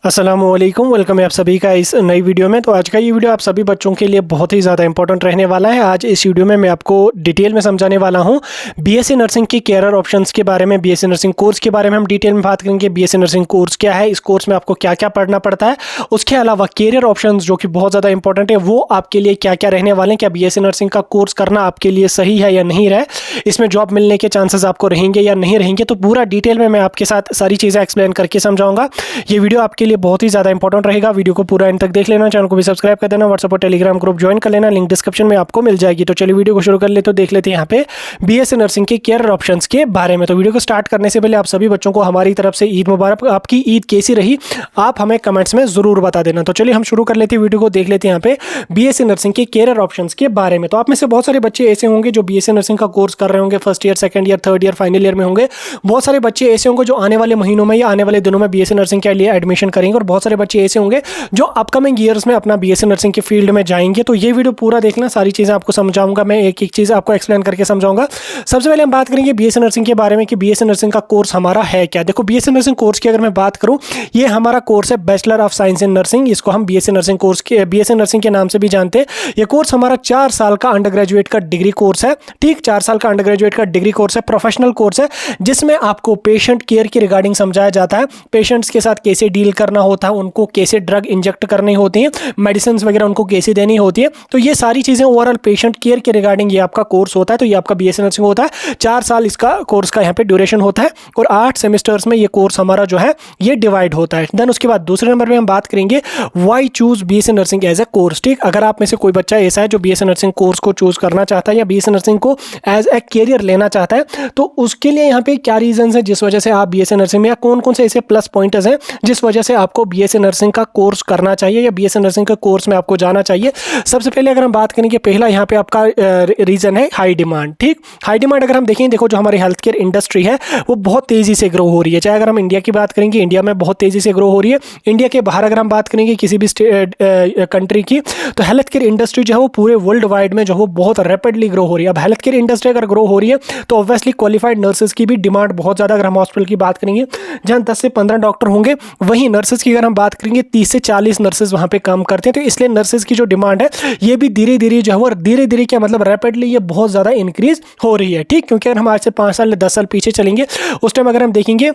अस्सलामुअलैकुम, वेलकम है आप सभी का इस नई वीडियो में। तो आज का ये वीडियो आप सभी बच्चों के लिए बहुत ही ज़्यादा इंपॉर्टेंट रहने वाला है। आज इस वीडियो में मैं आपको डिटेल में समझाने वाला हूँ बीएससी नर्सिंग के कैरियर ऑप्शंस के बारे में, बीएससी नर्सिंग कोर्स के बारे में हम डिटेल में बात करेंगे। बीएससी नर्सिंग कोर्स क्या है, इस कोर्स में आपको क्या क्या पढ़ना पड़ता है, उसके अलावा कैरियर ऑप्शंस जो कि बहुत ज़्यादा इंपॉर्टेंट है वो आपके लिए क्या क्या रहने वाले हैं, क्या बीएससी नर्सिंग का कोर्स करना आपके लिए सही है या नहीं रहे, इसमें जॉब मिलने के चांसेस आपको रहेंगे या नहीं रहेंगे। तो पूरा डिटेल में मैं आपके साथ सारी चीज़ें एक्सप्लेन करके समझाऊंगा। ये वीडियो आपके लिए बहुत ही ज़्यादा इंपॉर्टेंट रहेगा। वीडियो को पूरा एंड तक देख लेना, चैनल को भी सब्सक्राइब कर देना, व्हाट्सएप और टेलीग्राम ग्रुप ज्वाइन कर लेना, लिंक डिस्क्रिप्शन में आपको मिल जाएगी। तो चलिए वीडियो को शुरू कर ले। तो देख लेते हैं यहाँ पे बीएससी नर्सिंग के कैरियर ऑप्शंस के बारे में। तो वीडियो को स्टार्ट करने से पहले आप सभी बच्चों को हमारी तरफ से ईद मुबारक। आपकी ईद कैसी रही आप हमें कमेंट्स में जरूर बता देना। तो चलिए हम शुरू कर लेते हैं, वीडियो को देख लेते हैं यहाँ पे बीएससी नर्सिंग के कैरियर ऑप्शंस के बारे में। तो आप में से बहुत सारे बच्चे ऐसे होंगे जो बीएससी नर्सिंग का कोर्स कर रहे होंगे, first year, second year, third year, final year में होंगे। बहुत सारे बच्चे ऐसे होंगे जो आने वाले महीनों में या आने वाले दिनों में बीएससी नर्सिंग के लिए एडमिशन करेंगे, और बहुत सारे बच्चे ऐसे होंगे जो अपकमिंग ईयर्स में अपना बीएससी नर्सिंग के फील्ड में जाएंगे। तो ये वीडियो पूरा देखना, सारी चीज़ें आपको समझाऊंगा, मैं एक एक चीज़ आपको एक्सप्लेन करके समझाऊंगा। सबसे पहले हम बात करेंगे बीएससी नर्सिंग के बारे में कि बीएससी नर्सिंग का कोर्स हमारा है क्या। देखो, बीएससी नर्सिंग कोर्स की अगर मैं बात करूं, ये हमारा कोर्स है bachelor of science in nursing. इसको हम बीएससी नर्सिंग कोर्स के बीएससी नर्सिंग के नाम से भी जानते हैं। ये कोर्स हमारा 4 साल का अंडर ग्रेजुएट का डिग्री कोर्स है। ठीक, 4 साल का अंडर ग्रेजुएट का डिग्री कोर्स है, प्रोफेशनल कोर्स है, जिसमें आपको पेशेंट केयर की रिगार्डिंग समझाया जाता है। पेशेंट्स के साथ कैसे डील करना होता है, उनको कैसे ड्रग इंजेक्ट करनी होती है, मेडिसिन वगैरह उनको कैसे देनी होती है। तो ये सारी चीज़ें ओवरऑल पेशेंट केयर के रिगार्डिंग ये आपका कोर्स होता है। तो ये आपका बीएससी नर्सिंग होता है। 4 साल इसका कोर्स का यहाँ पे ड्यूरेशन होता है, और 8 सेमेस्टर्स में ये कोर्स हमारा जो है ये डिवाइड होता है। देन उसके बाद दूसरे नंबर पे हम बात करेंगे why choose BSc nursing as a course. ठीक, अगर आप में से कोई बच्चा ऐसा है जो बीएससी नर्सिंग कोर्स को चूज करना चाहता है या बीएससी नर्सिंग को एज ए कैरियर लेना चाहता है, तो उसके लिए यहाँ पे क्या रीजन है जिस वजह से आप बीएससी नर्सिंग में, या कौन कौन से ऐसे प्लस पॉइंट्स हैं जिस वजह से आपको बीएससी नर्सिंग का कोर्स करना चाहिए या बीएससी नर्सिंग के कोर्स में आपको जाना चाहिए। सबसे पहले अगर हम बात करेंगे, पहला यहाँ पे आपका रीजन है हाई डिमांड। ठीक, हाई डिमांड अगर हम देखें, देखो जो हमारी हेल्थ केयर इंडस्ट्री है वो बहुत तेजी से ग्रो हो रही है। चाहे अगर हम इंडिया की बात करेंगे, इंडिया में बहुत तेजी से ग्रो हो रही है। इंडिया के बाहर अगर हम बात करेंगे किसी भी कंट्री की, तो हेल्थ केयर इंडस्ट्री जो है वो पूरे वर्ल्ड वाइड में जो है बहुत रैपिडली ग्रो हो रही है। अब हेल्थ केयर इंडस्ट्री अगर ग्रो हो रही है तो ऑब्वियसली क्वालिफाइड नर्सेज की भी डिमांड बहुत ज़्यादा। अगर हम हॉस्पिटल की बात करेंगे जहाँ 10 से 15 डॉक्टर होंगे, वहीं नर्सेज की अगर हम बात करेंगे 30 से 40 नर्सेज वहाँ पे काम करते हैं। तो इसलिए नर्सेज की जो डिमांड है ये भी धीरे धीरे जो है, और धीरे धीरे क्या मतलब रैपिडली ये बहुत ज़्यादा इंक्रीज हो रही है। ठीक, क्योंकि अगर हम आज से 5 साल या 10 साल पीछे चलेंगे, उस टाइम अगर हम देखेंगे,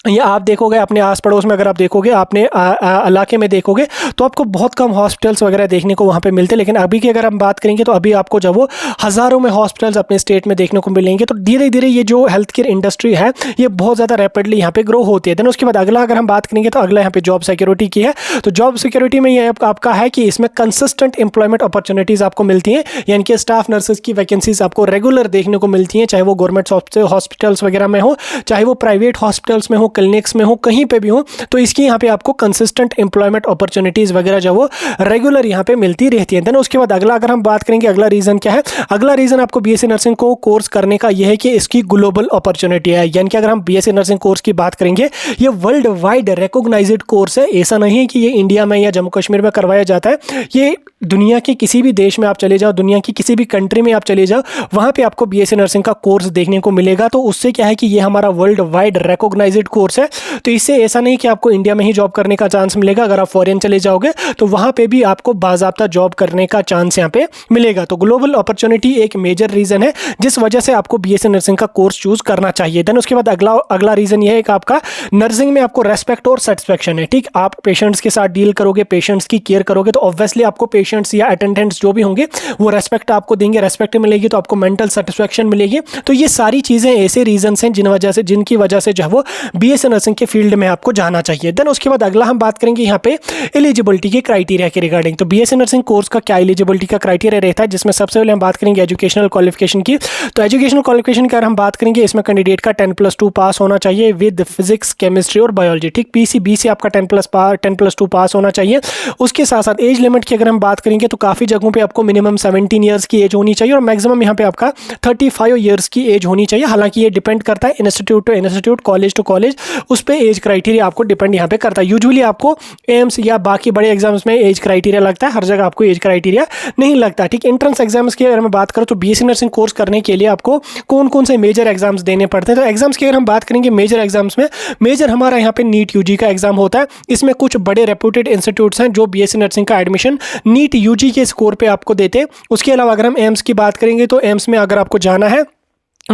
या आप देखोगे अपने आस पड़ोस में, अगर आप देखोगे अपने इलाके में देखोगे, तो आपको बहुत कम हॉस्पिटल्स वगैरह देखने को वहाँ पे मिलते हैं। लेकिन अभी की अगर हम बात करेंगे तो अभी आपको जब वो हज़ारों में हॉस्पिटल्स अपने स्टेट में देखने को मिलेंगे। तो धीरे धीरे ये जो हेल्थ केयर इंडस्ट्री है ये बहुत ज़्यादा रैपिडली यहाँ पे ग्रो होती है। देन उसके बाद अगला अगर हम बात करेंगे तो अगला यहाँ पे जॉब सिक्योरिटी की है। तो जॉब सिक्योरिटी में ये आपका है कि इसमें कंसिस्टेंट एम्प्लॉयमेंट अपॉर्चुनिटीज़ आपको मिलती हैं, यानी कि स्टाफ नर्सेज की वैकेंसीज आपको रेगुलर देखने को मिलती हैं, चाहे वो गवर्नमेंट हॉस्पिटल्स वगैरह में हो, चाहे वो प्राइवेट हॉस्पिटल्स में हो, क्लिनिक्स में हो, कहीं पे भी हो। तो इसकी यहाँ पे आपको कंसिस्टेंट एम्प्लॉयमेंट अपॉर्चुनिटीज वगैरह जो वो रेगुलर यहाँ पे मिलती रहती है। देन उसके बाद अगला अगर हम बात करेंगे, अगला रीजन क्या है, अगला रीजन आपको बीएससी नर्सिंग को कोर्स करने का यह है कि इसकी ग्लोबल अपॉर्चुनिटी है। यानी कि अगर हम बीएससी नर्सिंग कोर्स की बात करेंगे, ये वर्ल्ड वाइड रिकॉग्नाइज्ड कोर्स है। ऐसा नहीं है कि ये इंडिया में या जम्मू कश्मीर में करवाया जाता है, ये दुनिया के किसी भी देश में आप चले जाओ, दुनिया की किसी भी कंट्री में आप चले जाओ, वहाँ पे आपको बीएससी नर्सिंग का कोर्स देखने को मिलेगा। तो उससे क्या है कि ये हमारा वर्ल्ड वाइड रिकॉग्नाइज्ड कोर्स है। तो इससे ऐसा नहीं कि आपको इंडिया में ही जॉब करने का चांस मिलेगा, अगर आप फॉरेन चले जाओगे तो वहाँ पे भी आपको बाज़ाब्ता जॉब करने का चांस यहाँ पे मिलेगा। तो ग्लोबल अपॉर्चुनिटी एक मेजर रीज़न है जिस वजह से आपको बीएससी नर्सिंग का कोर्स चूज़ करना चाहिए। देन उसके बाद अगला रीज़न ये है कि आपका नर्सिंग में आपको रेस्पेक्ट और सेटिस्फेक्शन है। ठीक, आप पेशेंट्स के साथ डील करोगे, पेशेंट्स की केयर करोगे, तो ऑब्वियसली आपको पेशेंट्स या अटेंडेंट्स जो भी होंगे वो रेस्पेक्ट आपको देंगे, रेस्पेक्ट मिलेगी तो आपको मेंटल सेटिस्फेक्शन मिलेगी। तो ये सारी चीज़ें ऐसे रीजंस हैं जिनकी वजह से जो है वो बीएससी नर्सिंग के फील्ड में आपको जाना चाहिए। देन उसके बाद अगला हम बात करेंगे यहाँ पे एलिजिबिलिटी के क्राइटेरिया के रिगार्डिंग। तो बीएससी नर्सिंग कोर्स का क्या एलिजिबिलिटी का क्राइटेरिया रहता है, जिसमें सबसे पहले हम बात करेंगे एजुकेशनल क्वालिफिकेशन की। तो एजुकेशनल क्वालिफिकेशन की अगर हम बात करेंगे, इसमें कैंडिडेट का 10+2 पास होना चाहिए विद फिजिक्स, केमिस्ट्री और बायोलॉजी। ठीक, पीसीबी से आपका 10+2 पास होना चाहिए। उसके साथ साथ एज लिमिट की अगर हम बात करेंगे तो काफ़ी जगहों पे आपको मिनिमम 17 ईयर्स की एज होनी चाहिए, और मैक्सिमम यहाँ पे आपका 35 ईयर्स की एज होनी चाहिए। हालांकि ये डिपेंड करता है institute to institute, college to college, percentage, उस पर एज क्राइटेरिया आपको डिपेंड यहाँ पे करता है। यूजुअली आपको एम्स या बाकी बड़े एग्जाम्स में एज क्राइटेरिया लगता है, हर जगह आपको एज क्राइटेरिया नहीं लगता। ठीक, एंट्रेंस एग्जाम्स की अगर मैं बात करूँ तो बीएससी नर्सिंग कोर्स करने के लिए आपको कौन कौन से मेजर एग्जाम्स देने पड़ते हैं। तो एग्जाम्स की अगर हम बात करेंगे मेजर एग्जाम्स में, मेजर हमारा यहाँ पे नीट यूजी का एग्जाम होता है। इसमें कुछ बड़े रेप्यूटेड इंस्टीट्यूट्स हैं जो बीएससी नर्सिंग का एडमिशन नीट यूजी के स्कोर पे आपको देते हैं। उसके अलावा अगर हम एम्स की बात करेंगे तो एम्स में अगर आपको जाना है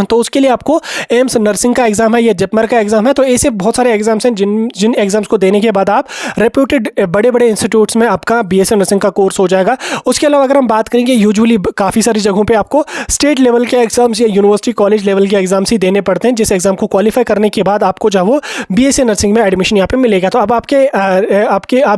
तो उसके लिए आपको एम्स नर्सिंग का एग्जाम है या जिपमर का एग्जाम है। तो ऐसे बहुत सारे एग्जाम्स हैं जिन एग्जाम्स को देने के बाद आप रेप्यूटेड बड़े बड़े इंस्टीट्यूट्स में आपका बीएससी नर्सिंग का कोर्स हो जाएगा। उसके अलावा अगर हम बात करेंगे यूजुअली काफ़ी सारी जगहों पे आपको स्टेट लेवल के एग्जाम्स या यूनिवर्सिटी कॉलेज लेवल के एग्जाम्स ही देने पड़ते हैं, जिस एग्जाम को क्वालिफाई करने के बाद आपको जो वो बीएससी नर्सिंग में एडमिशन यहाँ पे मिलेगा। तो अब आप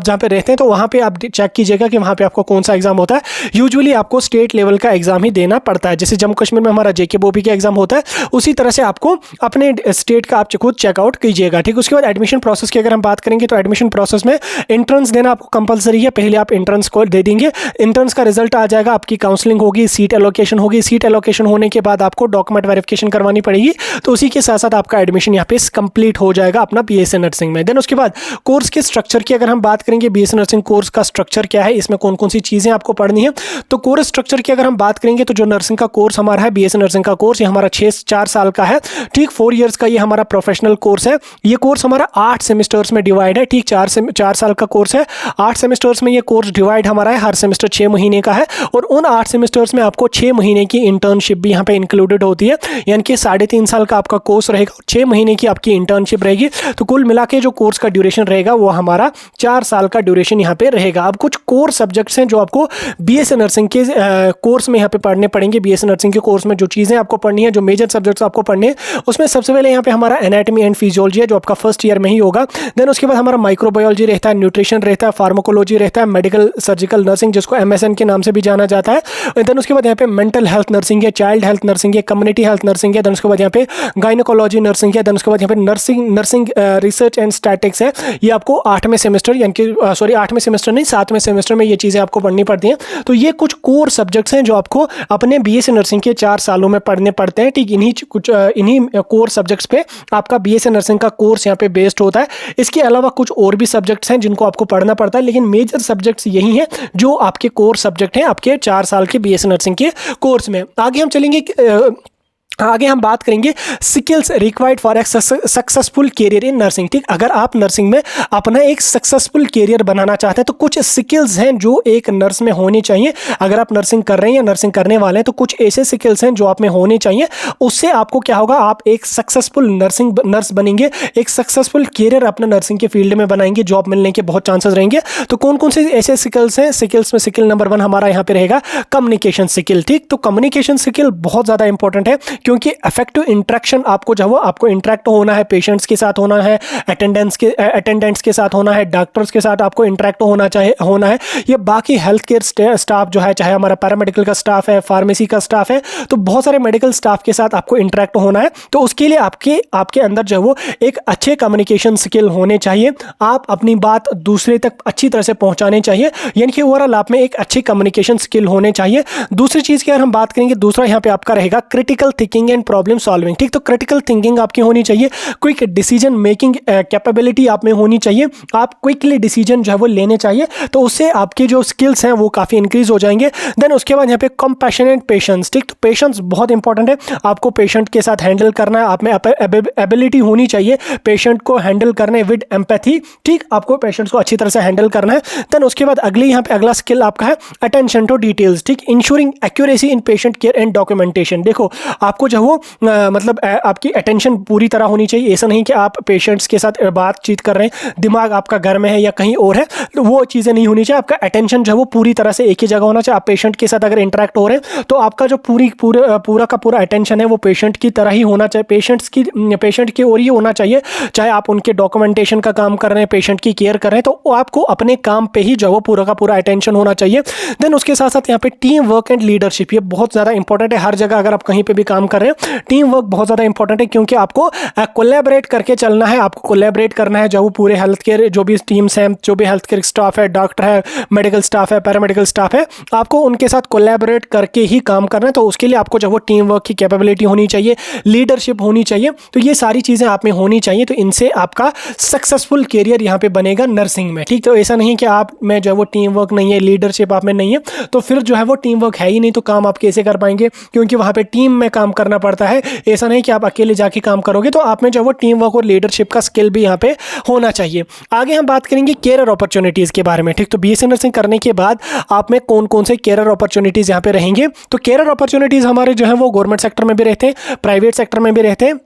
जहाँ पे रहते हैं तो वहाँ पे आप चेक कीजिएगा कि वहाँ पे आपको कौन सा एग्जाम होता है। यूजुअली आपको स्टेट लेवल का एग्जाम ही देना पड़ता है। जैसे जम्मू कश्मीर में हमारा जेके बोपी का एग्जाम होता है, उसी तरह से आपको अपने स्टेट का आप खुद चेकआउट कीजिएगा। ठीक, उसके बाद एडमिशन प्रोसेस की अगर हम बात करेंगे तो एडमिशन प्रोसेस में एंट्रेंस देना आपको कंपलसरी है। पहले आप एंट्रेंस को दे देंगे, एंट्रेंस का रिजल्ट आ जाएगा, आपकी काउंसलिंग होगी, सीट एलोकेशन होगी, सीट एलोकेशन होने के बाद आपको डॉक्यूमेंट वेरिफिकेशन करवानी पड़ेगी। तो उसी के साथ साथ आपका एडमिशन यहाँ पे कंप्लीट हो जाएगा अपना बीएससी नर्सिंग में। देन उसके बाद कोर्स के स्ट्रक्चर की अगर हम बात करेंगे, बीएससी नर्सिंग कोर्स का स्ट्रक्चर क्या है, इसमें कौन कौन सी चीज़ें आपको पढ़नी है। तो कोर्स स्ट्रक्चर की अगर हम बात करेंगे तो जो नर्सिंग का कोर्स हमारा है, बीएससी नर्सिंग का कोर्स, ये हमारा 4 साल का है। ठीक, 4 इयर्स का ये हमारा प्रोफेशनल कोर्स है। ये कोर्स हमारा 8 सेमेस्टर्स में डिवाइड है। ठीक, 4 साल का कोर्स है, 8 सेमेस्टर्स में ये कोर्स डिवाइड हमारा है। हर सेमेस्टर 6 महीने का है और उन 8 सेमेस्टर्स में आपको 6 महीने की इंटर्नशिप भी यहाँ पे इंक्लूडेड होती है। यानी कि 3.5 साल का आपका कोर्स रहेगा और 6 महीने की आपकी इंटर्नशिप रहेगी। तो कुल मिला के जो कोर्स का ड्यूरेशन रहेगा वो हमारा 4 साल का ड्यूरेशन यहाँ पे रहेगा। अब कुछ कोर सब्जेक्ट्स हैं जो आपको बीएससी नर्सिंग के कोर्स में यहाँ पे पढ़ने पड़ेंगे। बीएससी नर्सिंग के कोर्स में जो चीज़ें आपको पढ़नी है, जो मेजर सब्जेक्ट्स आपको पढ़ने हैं, उसमें सबसे पहले यहाँ पे हमारा एनाटॉमी एंड फिजियोलॉजी है जो आपका फर्स्ट ईयर में ही होगा। देन उसके बाद हमारा माइक्रोबायोलॉजी रहता है, न्यूट्रिशन रहता है, फार्माकोलॉजी रहता है, मेडिकल सर्जिकल नर्सिंग जिसको एमएसएन के नाम से भी जाना जाता है। देन उसके बाद यहाँ पे मेंटल हेल्थ नर्सिंग है, चाइल्ड हेल्थ नर्सिंग है, कम्युनिटी हेल्थ नर्सिंग है। देन उसके बाद यहाँ पे गायनोकोलॉजी नर्सिंग है। देन उसके बाद यहाँ पे नर्सिंग रिसर्च एंड स्टैटिक्स है। ये आपको 8वें सेमेस्टर यानी कि 8वें सेमेस्टर नहीं 7वें सेमेस्टर में ये चीज़ें आपको पढ़नी पड़ती हैं। तो ये कुछ कोर सब्जेक्ट्स हैं जो आपको अपने बीएससी नर्सिंग के 4 सालों में पढ़ने पड़ते हैं। ठीक, इन्हीं कोर सब्जेक्ट्स पे आपका बीएससी नर्सिंग का कोर्स यहाँ पे बेस्ड होता है। इसके अलावा कुछ और भी सब्जेक्ट्स हैं जिनको आपको पढ़ना पड़ता है, लेकिन मेजर सब्जेक्ट्स यही हैं जो आपके कोर सब्जेक्ट हैं आपके 4 साल के बीएससी नर्सिंग के कोर्स में। आगे हम चलेंगे, आगे हम बात करेंगे skills required for a successful career in nursing. ठीक, अगर आप नर्सिंग में अपना एक सक्सेसफुल करियर बनाना चाहते हैं तो कुछ स्किल्स हैं जो एक नर्स में होनी चाहिए। अगर आप नर्सिंग कर रहे हैं या नर्सिंग करने वाले हैं तो कुछ ऐसे स्किल्स हैं जो आप में होने चाहिए। उससे आपको क्या होगा, आप एक सक्सेसफुल नर्स बनेंगे, एक सक्सेसफुल करियर अपना नर्सिंग के फील्ड में बनाएंगे, जॉब मिलने के बहुत चांसेस रहेंगे। तो कौन कौन से ऐसे स्किल्स हैं? स्किल्स में स्किल नंबर 1 हमारा यहाँ पे रहेगा कम्युनिकेशन स्किल। ठीक, तो कम्युनिकेशन स्किल बहुत ज़्यादा इंपॉर्टेंट है क्योंकि इफेक्टिव इंटरेक्शन आपको जो आपको इंटरेक्ट होना है, पेशेंट्स के साथ होना है, अटेंडेंट्स के साथ होना है, डॉक्टर्स के साथ आपको इंटरेक्ट होना है। ये बाकी हेल्थ केयर स्टाफ जो है, चाहे हमारा पैरामेडिकल का स्टाफ है, फार्मेसी का स्टाफ है, तो बहुत सारे मेडिकल स्टाफ के साथ आपको इंटरेक्ट होना है। तो उसके लिए आपके अंदर जो वो एक अच्छे कम्युनिकेशन स्किल होने चाहिए। आप अपनी बात दूसरे तक अच्छी तरह से पहुंचाने चाहिए, यानी कि ओवरऑल आप में एक अच्छी कम्युनिकेशन स्किल होने चाहिए। दूसरी चीज़ की अगर हम बात करेंगे, दूसरा यहाँ पे आपका रहेगा critical thinking and problem solving. ठीक, तो क्रिटिकल थिंकिंग आपकी होनी चाहिए, क्विक डिसीजन मेकिंग कैपेबिलिटी आप में होनी चाहिए। आप क्विकली डिसीजन जो है वो लेने चाहिए, तो उससे आपके जो स्किल्स हैं वो काफ़ी इंक्रीज हो जाएंगे। देन उसके बाद यहाँ पे कंपैशनेट पेशेंस। ठीक, तो पेशेंस बहुत इंपॉर्टेंट है, आपको पेशेंट के साथ हैंडल करना है, आप में एबिलिटी होनी चाहिए पेशेंट को हैंडल करने विद एम्पैथी। ठीक, आपको पेशेंट्स को अच्छी तरह से हैंडल करना है। देन उसके बाद यहाँ पे अगला स्किल आपका है अटेंशन टू डिटेल्स। ठीक, ensuring accuracy in patient care and documentation. देखो, आपको जो वो मतलब आपकी अटेंशन पूरी तरह होनी चाहिए। ऐसा नहीं कि आप पेशेंट्स के साथ बातचीत कर रहे हैं, दिमाग आपका घर में है या कहीं और है, तो वो चीज़ें नहीं होनी चाहिए। आपका अटेंशन जो है वो पूरी तरह से एक ही जगह होना चाहिए। आप पेशेंट के साथ अगर इंटरेक्ट हो रहे हैं तो आपका जो पूरा का पूरा अटेंशन है वो पेशेंट की तरह ही होना चाहिए, पेशेंट की ओर ही होना चाहिए। चाहे आप उनके डॉक्यूमेंटेशन का काम कर रहे हैं, पेशेंट की केयर कर रहे हैं, तो आपको अपने काम पे ही जो वो पूरा का पूरा अटेंशन होना चाहिए। देन उसके साथ साथ यहाँ पे टीम वर्क एंड लीडरशिप, ये बहुत ज़्यादा इंपॉर्टेंट है। हर जगह अगर आप कहीं पे भी काम कर कर रहे हैं, टीम वर्क बहुत ज़्यादा इंपॉर्टेंट है क्योंकि आपको कोलैबोरेट करके चलना है, आपको कोलैबोरेट करना है। जो पूरे हेल्थ केयर जो भी टीम्स हैं, जो भी हेल्थ केयर स्टाफ है, डॉक्टर है, मेडिकल स्टाफ है, पैरामेडिकल स्टाफ है, आपको उनके साथ कोलैबोरेट करके ही काम करना है। तो उसके लिए आपको जो वो टीम वर्क की कैपेबिलिटी होनी चाहिए, लीडरशिप होनी चाहिए। तो ये सारी चीज़ें आप में होनी चाहिए, तो इनसे आपका सक्सेसफुल कैरियर यहाँ पे बनेगा नर्सिंग में। ठीक, तो ऐसा नहीं कि आप में जो है वो टीम वर्क नहीं है, लीडरशिप आप में नहीं है, तो फिर जो है वो टीम वर्क है ही नहीं, तो काम आप कैसे कर पाएंगे, क्योंकि वहाँ पे टीम में काम करना पड़ता है। ऐसा नहीं कि आप अकेले जाके काम करोगे, तो आप में जो है वो टीम वर्क और लीडरशिप का स्किल भी यहाँ पे होना चाहिए। आगे हम बात करेंगे कैरियर अपॉर्चुनिटीज़ के बारे में। ठीक, तो बीएससी नर्सिंग करने के बाद आप में कौन कौन से कैरियर अपॉर्चुनिटीज़ यहाँ पे रहेंगे। तो कैरियर अपॉर्चुनिटीज़ हमारे जो है वो गवर्नमेंट सेक्टर में भी रहते हैं, प्राइवेट सेक्टर में भी रहते हैं।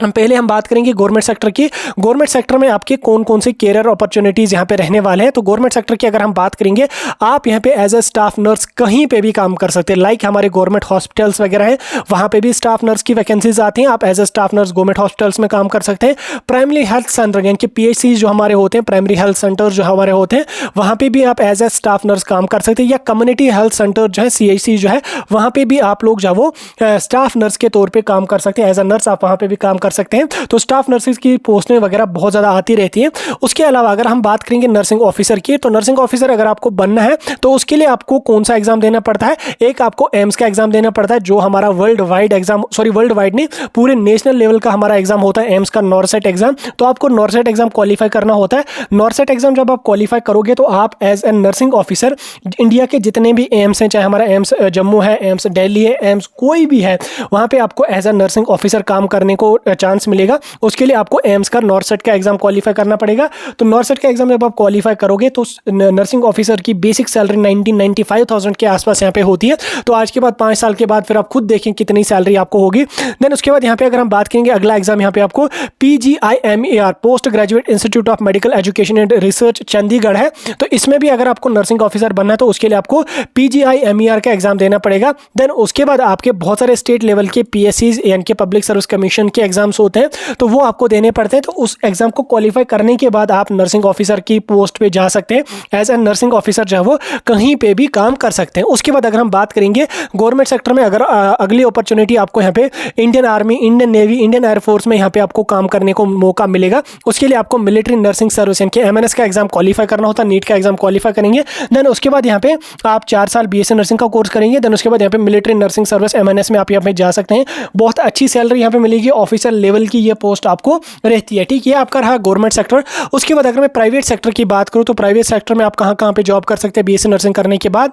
हम बात करेंगे गवर्नमेंट सेक्टर की। गवर्नमेंट सेक्टर में आपके कौन कौन से कैरियर अपॉर्चुनिटीज़ यहाँ पे रहने वाले हैं। तो गवर्नमेंट सेक्टर की अगर हम बात करेंगे, आप यहाँ पे एज ए स्टाफ नर्स कहीं पे भी काम कर सकते हैं। लाइक हमारे गवर्नमेंट हॉस्पिटल्स वगैरह हैं, वहाँ पे भी स्टाफ नर्स की वैकेंसीज आती हैं, आप as a staff nurse government hospitals में काम कर सकते हैं। प्राइमरी हेल्थ सेंटर यानी कि PHC जो हमारे होते हैं, प्राइमरी हेल्थ सेंटर जो हमारे होते हैं, वहाँ पर भी आप एज ए स्टाफ नर्स काम कर सकते हैं। या कम्युनिटी हेल्थ सेंटर जो है, CHC जो है, वहाँ पर भी आप लोग जो वो स्टाफ नर्स के तौर पर काम कर सकते हैं। एज ए नर्स आप वहाँ पर भी काम कर सकते हैं। तो स्टाफ नर्सेज की पोस्टें वगैरह बहुत ज़्यादा आती रहती हैं। उसके अलावा अगर हम बात करेंगे नर्सिंग ऑफिसर की, तो नर्सिंग ऑफिसर अगर आपको बनना है तो उसके लिए आपको कौन सा एग्जाम देना पड़ता है। एक आपको एम्स का एग्जाम देना पड़ता है, जो हमारा वर्ल्ड वाइड नहीं, पूरे नेशनल लेवल का हमारा एग्जाम होता है, एम्स का नॉरसेट एग्जाम। तो आपको नॉरसेट एग्जाम क्वालिफाई करना होता है। नॉरसेट एग्जाम जब आप क्वालिफाई करोगे तो आप as a nursing officer India के जितने भी एम्स हैं, चाहे हमारा एम्स जम्मू है, एम्स दिल्ली है, एम्स कोई भी है, वहाँ पे आपको एज ए नर्सिंग ऑफिसर काम करने को चांस मिलेगा। उसके लिए आपको एम्स का नॉरसेट का एग्जाम क्वालिफाई करना पड़ेगा। तो नॉरसेट का एग्जाम जब आप क्वालिफाई करोगे तो नर्सिंग ऑफिसर की बेसिक सैलरी 95,000 के आसपास यहाँ पे होती है। तो आज के बाद 5 साल के बाद फिर आप खुद देखें कितनी सैलरी आपको होगी। देन उसके बाद यहाँ पे अगर हम बात करेंगे, अगला एग्जाम यहाँ पे आपको PGIMER post graduate institute of medical education and research Chandigarh है। तो इसमें भी अगर आपको नर्सिंग ऑफिसर बनना है तो उसके लिए आपको PGIMER का एग्जाम देना पड़ेगा। देन उसके बाद आपके बहुत सारे स्टेट लेवल के PSCs यानी कि पब्लिक सर्विस कमीशन के एग्जाम्स होते हैं, तो वो आपको देने पड़ते हैं। तो उस एग्जाम को क्वालिफाई करने के बाद आप नर्सिंग ऑफिसर की पोस्ट पे जा सकते हैं। एज ए नर्सिंग ऑफिसर जो है वो कहीं पे भी काम कर सकते हैं। उसके बाद अगर हम बात करेंगे गवर्नमेंट सेक्टर में, अगर अगली अपॉर्चुनिटी आपको यहाँ पे Indian army, Indian navy, Indian air force में यहाँ पे आपको काम करने को मौका मिलेगा। उसके लिए आपको मिलिट्री नर्सिंग सर्विस यानी कि MNS का एग्जाम क्वालिफाई करना होता है, नीट का एग्जाम क्वालिफाई करेंगे। देन उसके बाद यहाँ पे आप 4 साल BSc नर्सिंग का कोर्स करेंगे। देन उसके बाद यहाँ पे मिलिट्री नर्सिंग सर्विस MNS में आप यहाँ पे जा सकते हैं। बहुत अच्छी सैलरी यहाँ पे मिलेगी, ऑफिसर लेवल की ये पोस्ट आपको रहती है। ठीक, ये आपका रहा गवर्नमेंट सेक्टर। उसके बाद अगर मैं प्राइवेट सेक्टर की बात करूँ, तो प्राइवेट सेक्टर में आप कहाँ पे जॉब कर सकते हैं BSc नर्सिंग करने के बाद।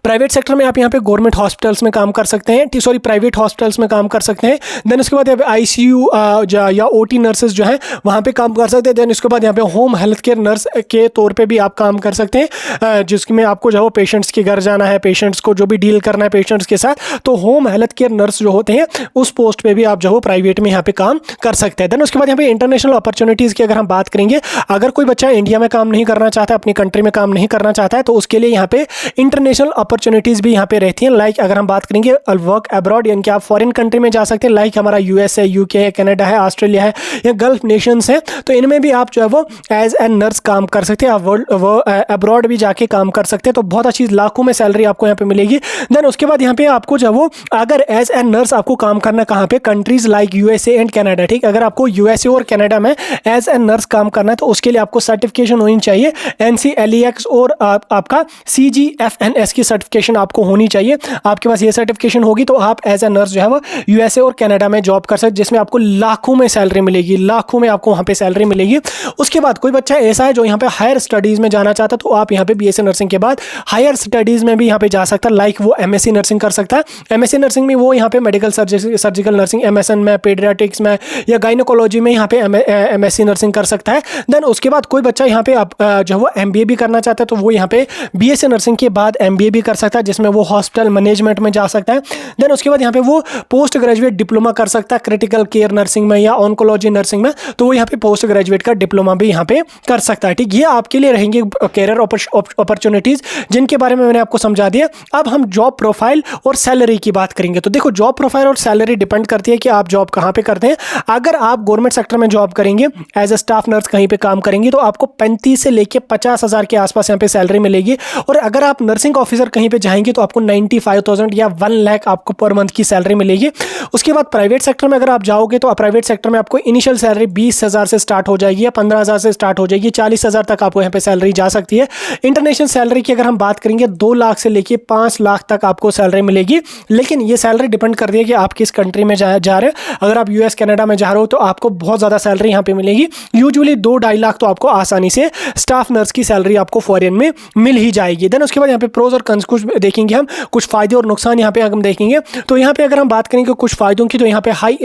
प्राइवेट सेक्टर में आप यहाँ पे गवर्नमेंट हॉस्पिटल्स में काम कर सकते हैं, प्राइवेट हॉस्पिटल्स में काम कर सकते हैं। देन उसके बाद यहाँ पे ICU या OT नर्सेज जो हैं वहाँ पे काम कर सकते हैं। देन उसके बाद यहाँ पे होम हेल्थ केयर नर्स के तौर पे भी आप काम कर सकते हैं, जिसमें आपको जो पेशेंट्स के घर जाना है, पेशेंट्स को जो भी डील करना है पेशेंट्स के साथ, तो होम हेल्थ केयर नर्स जो होते हैं उस पोस्ट पर भी आप जो प्राइवेट में यहाँ पे काम कर सकते हैं। देन उसके बाद यहाँ पे इंटरनेशनल अपॉर्चुनिटीज़ की अगर हम बात करेंगे, अगर कोई बच्चा इंडिया में काम नहीं करना चाहता, अपनी कंट्री में काम नहीं करना चाहता है, तो उसके लिए यहाँ पे इंटरनेशनल अपॉर्चुनिटीज़ भी यहाँ पे रहती हैं। लाइक अगर हम बात करेंगे वर्क अब्रॉड, यानी कि आप फॉरेन कंट्री में जा सकते हैं। लाइक हमारा US है, UK है, कनाडा है, ऑस्ट्रेलिया है, या गल्फ नेशंस हैं, तो इनमें भी आप जो है वो एज ए नर्स काम कर सकते हैं। आप अब्रॉड भी जाके काम कर सकते हैं, तो बहुत अच्छी लाखों में सैलरी आपको यहाँ पे मिलेगी। देन उसके बाद यहाँ पे आपको जो है वो अगर एज ए नर्स आपको काम करना कहाँ पे, countries like USA and Canada. ठीक, अगर आपको USA और कनाडा में एज ए नर्स काम करना है तो उसके लिए आपको सर्टिफिकेशन होनी चाहिए, NCLEX और आपका CGFNS की सर्टिफिकेशन आपको होनी चाहिए। आपके पास ये सर्टिफिकेशन होगी तो आप एज ए नर्स जो है वो USA और कनाडा में जॉब कर सकते, जिसमें आपको लाखों में सैलरी मिलेगी, लाखों में आपको वहाँ पे सैलरी मिलेगी। उसके बाद कोई बच्चा ऐसा है जो यहाँ पे हायर स्टडीज़ में जाना चाहता है, तो आप यहाँ पे BSc नर्सिंग के बाद हायर स्टडीज़ में भी यहाँ पे जा सकता है। लाइक वो MSc नर्सिंग कर सकता है। MSc नर्सिंग में वो यहाँ पे मेडिकल सर्जिकल नर्सिंग, MSN में, पीडियाट्रिक्स में या गाइनोकोलॉजी में यहाँ पे MSc नर्सिंग कर सकता है। देन उसके बाद कोई बच्चा यहाँ पे जो वो MBA भी करना चाहता है, तो वो यहाँ पे BSc नर्सिंग के बाद MBA भी कर सकता है, जिसमें वो हॉस्पिटल मैनेजमेंट में जा सकता है। देन उसके बाद यहाँ पे वो पोस्ट ग्रेजुएट डिप्लोमा कर सकता है क्रिटिकल केयर नर्सिंग में या ऑन्कोलॉजी नर्सिंग में, तो वो यहाँ पे पोस्ट ग्रेजुएट का डिप्लोमा भी यहाँ पे कर सकता है। ठीक, ये आपके लिए रहेंगे कैरियर अपॉर्चुनिटीज़, जिनके बारे में मैंने आपको समझा दिया। अब हम जॉब प्रोफाइल और सैलरी की बात करेंगे। तो देखो, जॉब प्रोफाइल और सैलरी डिपेंड करती है कि आप जॉब कहाँ पे करते हैं। अगर आप गवर्नमेंट सेक्टर में जॉब करेंगे, एज ए स्टाफ नर्स कहीं पे काम करेंगे, तो आपको 35 से लेके 50,000 के आसपास यहाँ पे सैलरी मिलेगी। और अगर आप नर्सिंग ऑफिसर कहीं पे जाएंगे तो आपको 95,000 या 1 लाख आपको पर मंथ की सैलरी मिलेगी। उसके बाद प्राइवेट सेक्टर में अगर आप जाओगे तो प्राइवेट सेक्टर में आपको इनिशियल सैलरी 20,000 से स्टार्ट हो जाएगी या 15,000 से स्टार्ट हो जाएगी, 40,000 तक आपको यहाँ पे सैलरी जा सकती है। इंटरनेशनल सैलरी की अगर हम बात करेंगे 2 लाख से लेके 5 लाख तक आपको सैलरी मिलेगी, लेकिन ये सैलरी डिपेंड कर है कि आप किस कंट्री में जा रहे हो। अगर आप यूएस कनाडा में जा रहे हो तो आपको बहुत ज़्यादा सैलरी यहाँ पे मिलेगी। यूजुअली 2-2.5 लाख तो आपको आसानी से स्टाफ नर्स की सैलरी आपको फॉरेन में मिल ही जाएगी। देन उसके बाद यहाँ पे प्रोज और कॉन्स कुछ देखेंगे हम, कुछ फायदे और नुकसान यहाँ पे हम देखेंगे। तो यहाँ पे अगर हम बात करेंगे कुछ फायदों की, तो यहाँ पे हाई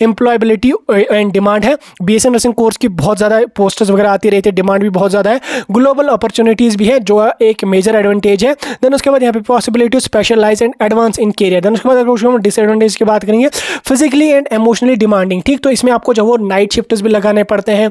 एम्प्लॉयबिलिटी एंड डिमांड है। बीएससी नर्सिंग कोर्स की बहुत ज़्यादा पोस्टर्स वगैरह आती रहती है, डिमांड भी बहुत ज़्यादा है। ग्लोबल अपॉर्चुनिटीज़ भी है जो एक मेजर एडवांटेज है। देन उसके बाद यहाँ पे possibility specialize and advance in career. Then उसके बाद अगर हम डिसएडवांटेज की बात करेंगे, फिजिकली एंड इमोशनली डिमांडिंग, ठीक। तो इसमें आपको जो वो नाइट शिफ्ट्स भी लगाने पड़ते हैं,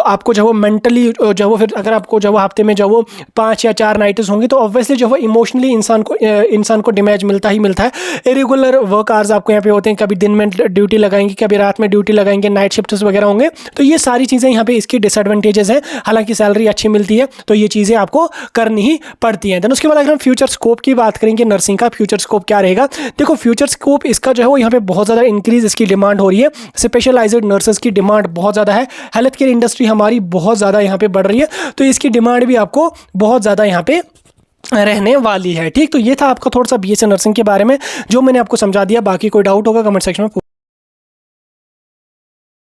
आपको जो वो मेंटली जो वो, फिर अगर आपको जो वो हफ्ते में जो वो 5 या 4 नाइट्स होंगी तो ऑब्वियसली जो वो इमोशनली इंसान को डैमेज मिलता ही मिलता है। इरेगुलर वर्क आवर्स आपको यहाँ पे होते हैं, कभी दिन में ड्यूटी लगाएंगे, कभी रात में ड्यूटी लगाएंगे, नाइट शिफ्ट्स वगैरह होंगे। तो ये सारी चीज़ें यहाँ पे इसकी डिसएडवांटेजेस हैं। हालांकि सैलरी अच्छी मिलती है तो ये चीज़ें आपको करनी ही पड़ती हैं। देन उसके बाद अगर हम फ्यूचर स्कोप की बात करेंगे, नर्सिंग का फ्यूचर स्कोप क्या रहेगा, देखो फ्यूचर स्कोप इसका जो है वो यहाँ पे बहुत ज़्यादा इंक्रीज इसकी डिमांड हो रही है। स्पेशलाइज्ड नर्सेस की डिमांड बहुत ज़्यादा है। हेल्थ केयर इंडस्ट्री हमारी बहुत ज़्यादा यहाँ पे बढ़ रही है, तो इसकी डिमांड भी आपको बहुत ज़्यादा यहाँ पे रहने वाली है, ठीक। तो ये था आपका थोड़ा सा बीएससी नर्सिंग के बारे में जो मैंने आपको समझा दिया। बाकी कोई डाउट होगा कमेंट सेक्शन में